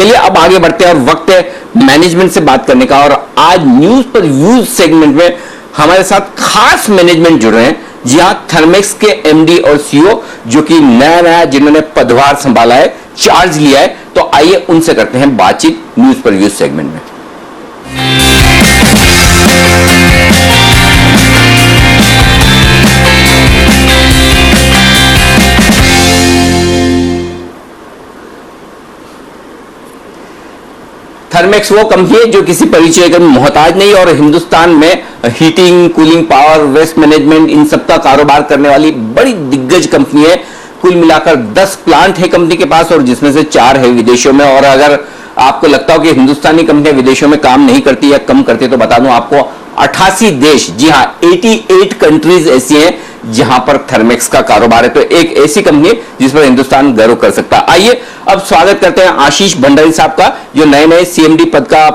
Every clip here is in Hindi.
आइए अब आगे बढ़ते हैं और वक्त है मैनेजमेंट से बात करने का। और आज न्यूज पर व्यूज सेगमेंट में हमारे साथ खास मैनेजमेंट जुड़ रहे हैं। जी हाँ, थर्मेक्स के एमडी और सीईओ जो कि नया जिन्होंने पदभार संभाला है, चार्ज लिया है। तो आइए उनसे करते हैं बातचीत न्यूज पर व्यूज सेगमेंट में। थर्मेक्स वो कंपनी है जो किसी परिचय का मोहताज नहीं और हिंदुस्तान में heating, cooling, power, waste management इन सब का कारोबार करने वाली बड़ी दिग्गज कंपनी है। कुल मिलाकर 10 प्लांट है कंपनी के पास और जिसमें से 4 है विदेशों में। और अगर आपको लगता हो कि हिंदुस्तानी कंपनियां विदेशों में काम नहीं करती या कम करती, तो बता दूं आपको 88 देश, जी हाँ 88 कंट्रीज ऐसी हैं जहां पर थर्मेक्स का कारोबार है। तो एक ऐसी कंपनी जिस पर हिंदुस्तान गर्व कर सकता है। आइए अब स्वागत करते हैं आशीष भंडारी साहब का, जो नए सीएमडी पद का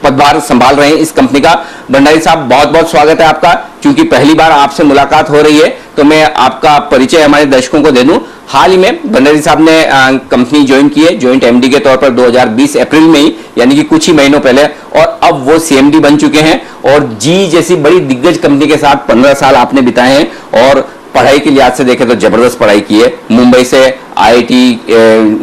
पदभार संभाल रहे हैं इस कंपनी का। भंडारी साहब, बहुत बहुत स्वागत है आपका। क्योंकि पहली बार आपसे मुलाकात हो रही है तो मैं आपका परिचय हमारे दर्शकों को दे दूं। हाल ही में भंडारी साहब ने कंपनी ज्वाइन की है, ज्वाइंट एमडी के तौर पर 2020 अप्रैल में ही, यानी कि कुछ ही महीनों पहले। और अब वो सीएमडी बन चुके हैं और जी जैसी बड़ी दिग्गज कंपनी के साथ 15 साल आपने बिताए हैं। और पढ़ाई के लिहाज से देखें तो जबरदस्त पढ़ाई की है। मुंबई से आईआईटी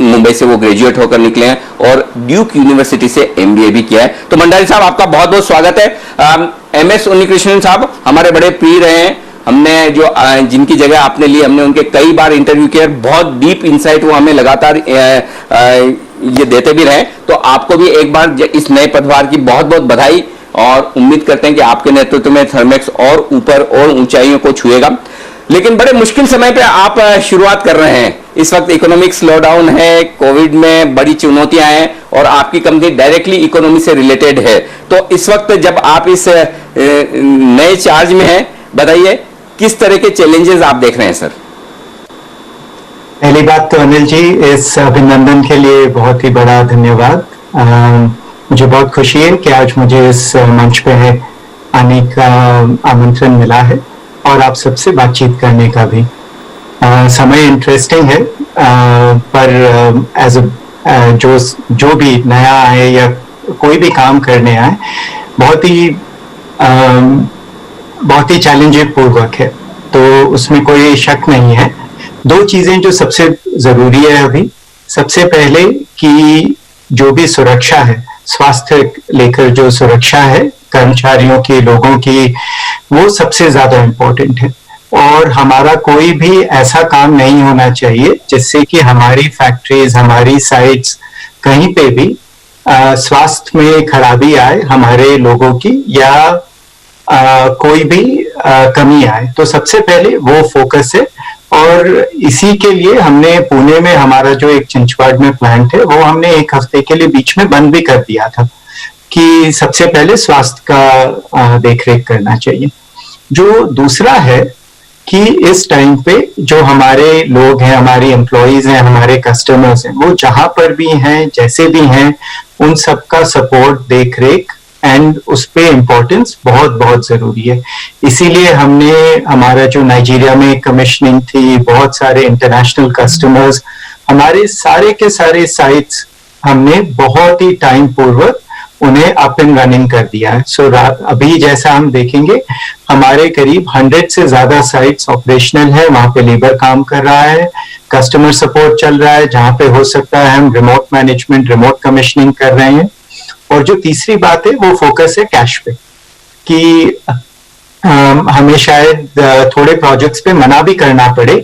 मुंबई से वो ग्रेजुएट होकर निकले हैं और ड्यूक यूनिवर्सिटी से एमबीए भी किया है। तो भंडारी साहब, आपका बहुत बहुत स्वागत है। एमएस उन्नीकृष्णन साहब हमारे बड़े प्रिय रहे हैं। हमने जो जिनकी जगह आपने ली, हमने उनके कई बार इंटरव्यू किया। बहुत डीप इंसाइट वो हमें लगातार ये देते भी रहे। तो आपको भी एक बार इस नए पदभार की बहुत बहुत बधाई और उम्मीद करते हैं कि आपके नेतृत्व में थर्मेक्स और ऊपर और ऊंचाइयों को छुएगा। लेकिन बड़े मुश्किल समय पे आप शुरुआत कर रहे हैं। इस वक्त इकोनॉमिक स्लोडाउन है, कोविड में बड़ी चुनौतियां हैं और आपकी कंपनी डायरेक्टली इकोनॉमी से रिलेटेड है। तो इस वक्त जब आप इस नए चार्ज में हैं, बताइए किस तरह के चैलेंजेस आप देख रहे हैं सर? पहली बात तो अनिल जी, इस अभिनंदन के लिए बहुत ही बड़ा धन्यवाद। मुझे बहुत खुशी है कि आज मुझे इस मंच पे आने का आमंत्रण मिला है और आप सबसे बातचीत करने का भी। समय इंटरेस्टिंग है, पर एज जो भी नया आए या कोई भी काम करने आए, बहुत ही चैलेंजिंग पूर्वक है, तो उसमें कोई शक नहीं है। 2 चीजें जो सबसे जरूरी है अभी, सबसे पहले कि जो भी सुरक्षा है, स्वास्थ्य लेकर जो सुरक्षा है कर्मचारियों की, लोगों की, वो सबसे ज्यादा इम्पोर्टेंट है। और हमारा कोई भी ऐसा काम नहीं होना चाहिए जिससे कि हमारी फैक्ट्रीज, हमारी साइट्स कहीं पे भी स्वास्थ्य में खराबी आए हमारे लोगों की, या कोई भी कमी आए। तो सबसे पहले वो फोकस है। और इसी के लिए हमने पुणे में हमारा जो एक चिंचवाड़ में प्लांट है, वो हमने 1 हफ्ते के लिए बीच में बंद भी कर दिया था कि सबसे पहले स्वास्थ्य का देखरेख करना चाहिए। जो दूसरा है कि इस टाइम पे जो हमारे लोग हैं, हमारी एम्प्लॉइज हैं, हमारे कस्टमर्स हैं, वो जहां पर भी हैं, जैसे भी हैं, उन सबका सपोर्ट, देखरेख एंड उस पे इम्पोर्टेंस बहुत बहुत जरूरी है। इसीलिए हमने हमारा जो नाइजीरिया में कमिश्निंग थी, बहुत सारे इंटरनेशनल कस्टमर्स, हमारे सारे के सारे साइट्स हमने बहुत ही टाइम पूर्वक उन्हें अप एंड रनिंग कर दिया है। सो अभी जैसा हम देखेंगे, हमारे करीब 100 से ज्यादा साइट्स ऑपरेशनल है, वहां पे लेबर काम कर रहा है, कस्टमर सपोर्ट चल रहा है, जहां पे हो सकता है हम रिमोट मैनेजमेंट, रिमोट कमिश्निंग कर रहे हैं। और जो तीसरी बात है वो फोकस है कैश पे, कि हमें शायद थोड़े प्रोजेक्ट्स पे मना भी करना पड़े,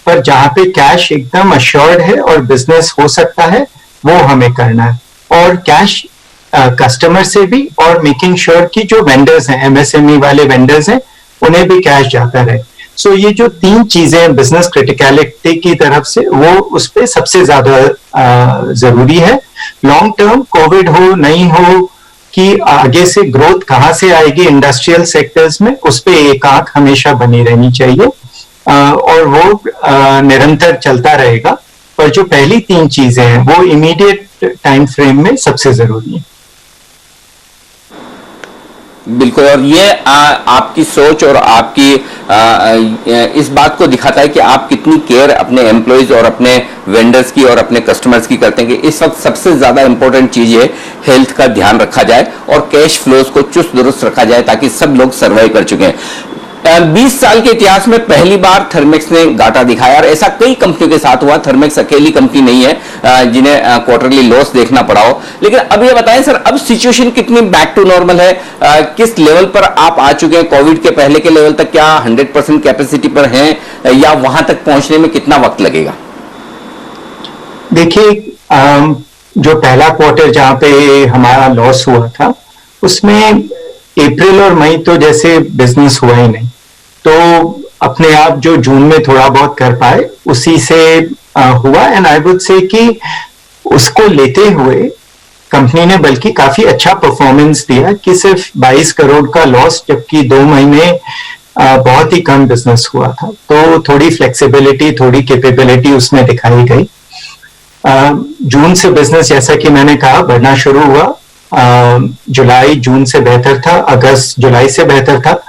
पर जहां पे कैश एकदम अश्योर्ड है और बिजनेस हो सकता है, वो हमें करना है। और कैश कस्टमर से भी, और मेकिंग श्योर कि जो वेंडर्स हैं, एमएसएमई वाले वेंडर्स हैं, उन्हें भी कैश जाता रहे। सो ये जो 3 चीजें बिजनेस क्रिटिकलिटी की तरफ से, वो उस पर सबसे ज्यादा जरूरी है। लॉन्ग टर्म कोविड हो नहीं हो, कि आगे से ग्रोथ कहाँ से आएगी इंडस्ट्रियल सेक्टर्स में, उस पर एक आंख हमेशा बनी रहनी चाहिए और वो निरंतर चलता रहेगा। पर जो पहली 3 चीजें हैं वो इमीडिएट टाइम फ्रेम में सबसे जरूरी है। बिल्कुल, और ये आपकी सोच और आपकी इस बात को दिखाता है कि आप कितनी केयर अपने एम्प्लॉयज और अपने वेंडर्स की और अपने कस्टमर्स की करते हैं कि इस वक्त सबसे ज्यादा इंपॉर्टेंट चीज है हेल्थ का ध्यान रखा जाए और कैश फ्लोज को चुस्त दुरुस्त रखा जाए ताकि सब लोग सर्वाइव कर चुके हैं। 20 साल के इतिहास में पहली बार थर्मेक्स ने घाटा दिखाया और ऐसा कई कंपनियों के साथ हुआ। थर्मेक्स अकेली कंपनी नहीं है जिन्हें क्वार्टरली लॉस देखना पड़ा हो। लेकिन अब ये बताएं सर, अब सिचुएशन कितनी बैक टू नॉर्मल है? किस लेवल पर आप आ चुके हैं? कोविड के पहले के लेवल तक क्या 100% कैपेसिटी पर हैं या वहां तक पहुंचने में कितना वक्त लगेगा? देखिए, जो पहला क्वार्टर जहां पे हमारा लॉस हुआ था उसमें अप्रैल और मई तो जैसे बिजनेस हुआ ही नहीं, तो अपने आप जो जून में थोड़ा बहुत कर पाए उसी से हुआ। एंड आई वुड से कि उसको लेते हुए कंपनी ने बल्कि काफी अच्छा परफॉर्मेंस दिया कि सिर्फ 22 करोड़ का लॉस, जबकि 2 महीने बहुत ही कम बिजनेस हुआ था। तो थोड़ी फ्लेक्सिबिलिटी, थोड़ी कैपेबिलिटी उसमें दिखाई गई। जून से बिजनेस, जैसा कि मैंने कहा, बढ़ना शुरू हुआ। जुलाई जून से बेहतर था, अगस्त जुलाई से बेहतर था।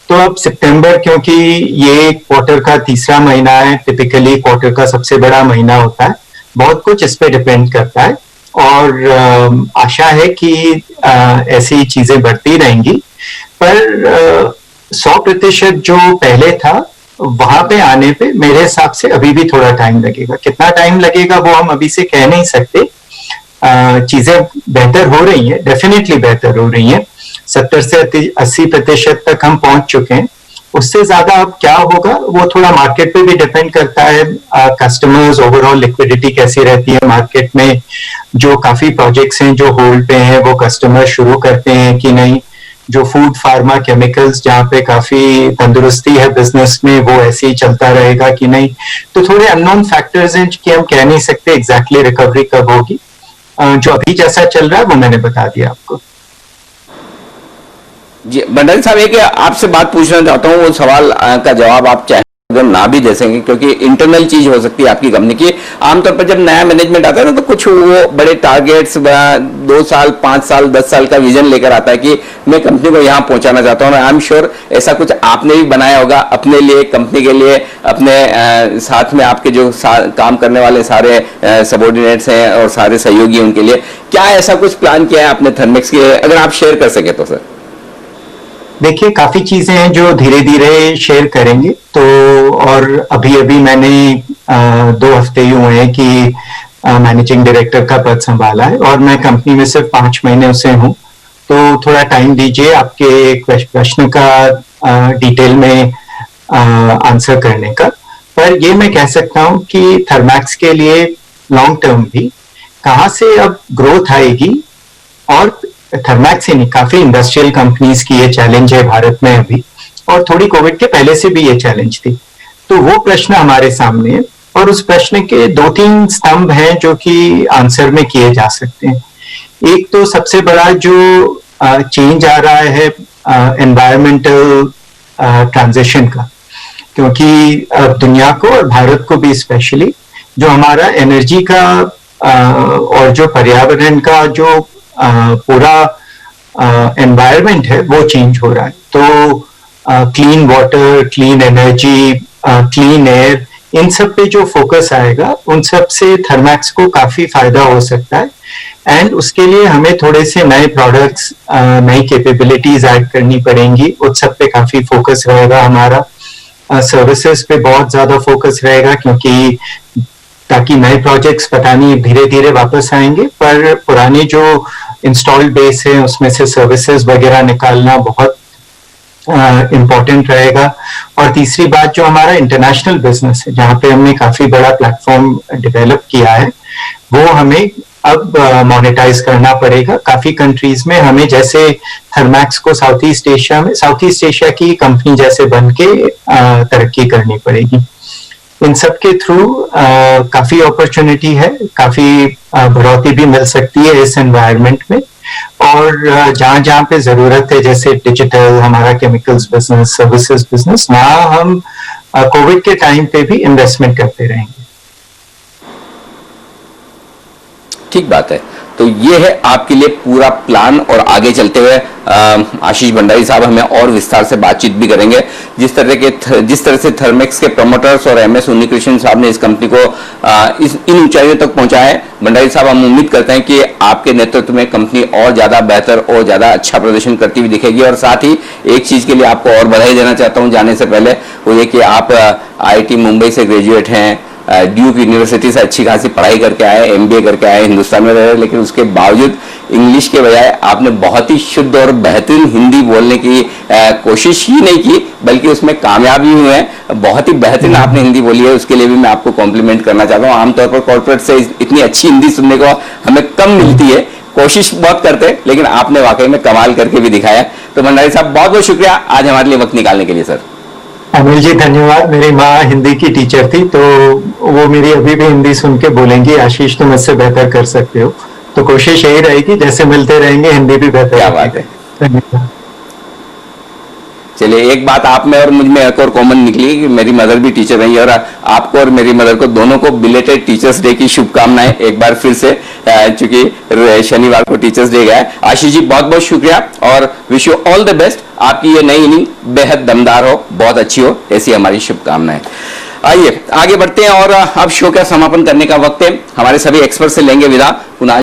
तो अब सितंबर, क्योंकि ये क्वार्टर का तीसरा महीना है, टिपिकली क्वार्टर का सबसे बड़ा महीना होता है, बहुत कुछ इस पे डिपेंड करता है और आशा है कि ऐसी चीजें बढ़ती रहेंगी। पर 100% जो पहले था वहां पे आने पे मेरे हिसाब से अभी भी थोड़ा टाइम लगेगा। कितना टाइम लगेगा वो हम अभी से कह नहीं सकते। चीजें बेहतर हो रही है, डेफिनेटली बेहतर हो रही है। 70 से 80% तक हम पहुंच चुके हैं। उससे ज्यादा अब क्या होगा वो थोड़ा मार्केट पे भी डिपेंड करता है। कस्टमर्स, ओवरऑल लिक्विडिटी कैसी रहती है मार्केट में, जो काफी प्रोजेक्ट्स हैं जो होल्ड पे हैं वो कस्टमर शुरू करते हैं कि नहीं, जो फूड, फार्मा, केमिकल्स जहाँ पे काफी तंदुरुस्ती है बिजनेस में वो ऐसे ही चलता रहेगा कि नहीं। तो थोड़े अननोन फैक्टर्स हैं कि हम कह नहीं सकते एग्जैक्टली रिकवरी कब होगी। जो अभी जैसा चल रहा है वो मैंने बता दिया आपको। जी भंडारी साहब, एक आपसे बात पूछना चाहता हूँ, वो सवाल का जवाब आप चाहे अगर ना भी दे सकेंगे क्योंकि इंटरनल चीज हो सकती है आपकी कंपनी की। आमतौर पर जब नया मैनेजमेंट आता है ना तो कुछ वो बड़े टारगेट्स, 2 साल, 5 साल, 10 साल का विजन लेकर आता है कि मैं कंपनी को यहाँ पहुंचाना चाहता हूँ। आई एम श्योर ऐसा कुछ आपने भी बनाया होगा अपने लिए, कंपनी के लिए, अपने साथ में आपके जो काम करने वाले सारे सबॉर्डिनेट्स हैं और सारे सहयोगी उनके लिए। क्या ऐसा कुछ प्लान किया है आपने थर्मेक्स के लिए? अगर आप शेयर कर सके तो सर। देखिए, काफी चीजें हैं जो धीरे धीरे शेयर करेंगे। तो और अभी अभी मैंने 2 हफ्ते ही हुए हैं कि मैनेजिंग डायरेक्टर का पद संभाला है और मैं कंपनी में सिर्फ 5 महीने से हूँ। तो थोड़ा टाइम दीजिए आपके प्रश्न का डिटेल में आंसर करने का। पर ये मैं कह सकता हूँ कि थर्मैक्स के लिए लॉन्ग टर्म भी कहाँ से अब ग्रोथ आएगी, और थर्मैक्स ही नहीं, काफी इंडस्ट्रियल कंपनीज की ये चैलेंज है भारत में अभी, और थोड़ी कोविड के पहले से भी ये चैलेंज थी। तो वो प्रश्न हमारे सामने है और उस प्रश्न के 2-3 स्तंभ हैं जो कि आंसर में किए जा सकते हैं। एक तो सबसे बड़ा जो चेंज आ रहा है एनवायरमेंटल ट्रांजिशन का, क्योंकि दुनिया को और भारत को भी स्पेशली जो हमारा एनर्जी का और जो पर्यावरण का जो पूरा एनवायरनमेंट है वो चेंज हो रहा है। तो clean water, clean energy, clean air, इन सब पे जो फोकस आएगा उन सब से थर्मैक्स को काफी फायदा हो सकता है। एंड उसके लिए हमें थोड़े से नए प्रोडक्ट्स, नई कैपेबिलिटीज ऐड करनी पड़ेंगी। उस सब पे काफी फोकस रहेगा हमारा। सर्विसेज पे बहुत ज्यादा फोकस रहेगा, क्योंकि ताकि नए प्रोजेक्ट्स पता नहीं धीरे धीरे वापस आएंगे, पर पुराने जो इंस्टॉल्ड बेस है उसमें से सर्विसेज वगैरह निकालना बहुत इम्पोर्टेंट रहेगा। और तीसरी बात, जो हमारा इंटरनेशनल बिजनेस है जहाँ पे हमने काफी बड़ा प्लेटफॉर्म डेवलप किया है, वो हमें अब मोनेटाइज करना पड़ेगा। काफी कंट्रीज में हमें जैसे थर्मैक्स को साउथ ईस्ट एशिया की कंपनी जैसे बन के तरक्की करनी पड़ेगी। इन सब के थ्रू काफी अपॉर्चुनिटी है, काफी बढ़ोतरी भी मिल सकती है इस एनवायरनमेंट में। और जहां जहां पे जरूरत है, जैसे डिजिटल, हमारा केमिकल्स बिजनेस, सर्विसेज बिजनेस, वहां हम कोविड के टाइम पे भी इन्वेस्टमेंट करते रहेंगे। ठीक बात है। तो ये है आपके लिए पूरा प्लान। और आगे चलते हुए आशीष भंडारी साहब हमें और विस्तार से बातचीत भी करेंगे। जिस तरह से थर्मेक्स के प्रमोटर्स और MS उन्नीकृष्णन साहब ने इस कंपनी को इन ऊंचाइयों तक पहुंचाया है, भंडारी साहब हम उम्मीद करते हैं कि आपके नेतृत्व में कंपनी और ज्यादा बेहतर और ज्यादा अच्छा प्रदर्शन करती हुई दिखेगी। और साथ ही एक चीज के लिए आपको और बधाई देना चाहता हूं जाने से पहले, वो ये कि आप IIT मुंबई से ग्रेजुएट हैं, ड्यूक यूनिवर्सिटी से अच्छी खासी पढ़ाई करके आए, MBA करके आए, हिंदुस्तान में रहे, लेकिन उसके बावजूद इंग्लिश के बजाय आपने बहुत ही शुद्ध और बेहतरीन हिंदी बोलने की कोशिश ही नहीं की, बल्कि उसमें कामयाब भी हुए हैं। बहुत ही बेहतरीन आपने हिंदी बोली है, उसके लिए भी मैं आपको कॉम्प्लीमेंट करना चाहता हूँ। आमतौर पर कॉर्पोरेट से इतनी अच्छी हिंदी सुनने को हमें कम मिलती है, कोशिश बहुत करते हैं, लेकिन आपने वाकई में कमाल करके भी दिखाया। तो भंडारी साहब बहुत बहुत शुक्रिया आज हमारे लिए वक्त निकालने के लिए। सर अनिल जी धन्यवाद। मेरी माँ हिंदी की टीचर थी, तो वो मेरी अभी भी हिंदी सुन के बोलेंगी आशीष तुम मुझसे बेहतर कर सकते हो। तो कोशिश यही रहेगी, जैसे मिलते रहेंगे हिंदी भी बेहतर। क्या बात है। धन्यवाद। चलिए, एक बात आप में और मुझ में एक और कॉमन निकली कि मेरी मदर भी टीचर रही है, और आपको और मेरी मदर को दोनों को बिलेटेड टीचर्स डे की शुभकामनाएं एक बार फिर से, चूंकि शनिवार को टीचर्स डे गया है। आशीष जी बहुत बहुत शुक्रिया और wish you all the best. आपकी ये नई इनिंग बेहद दमदार हो, बहुत अच्छी हो, ऐसी हमारी शुभकामनाएं। आइए आगे बढ़ते हैं और अब शो का समापन करने का वक्त है। हमारे सभी एक्सपर्ट से लेंगे विदा। पुनः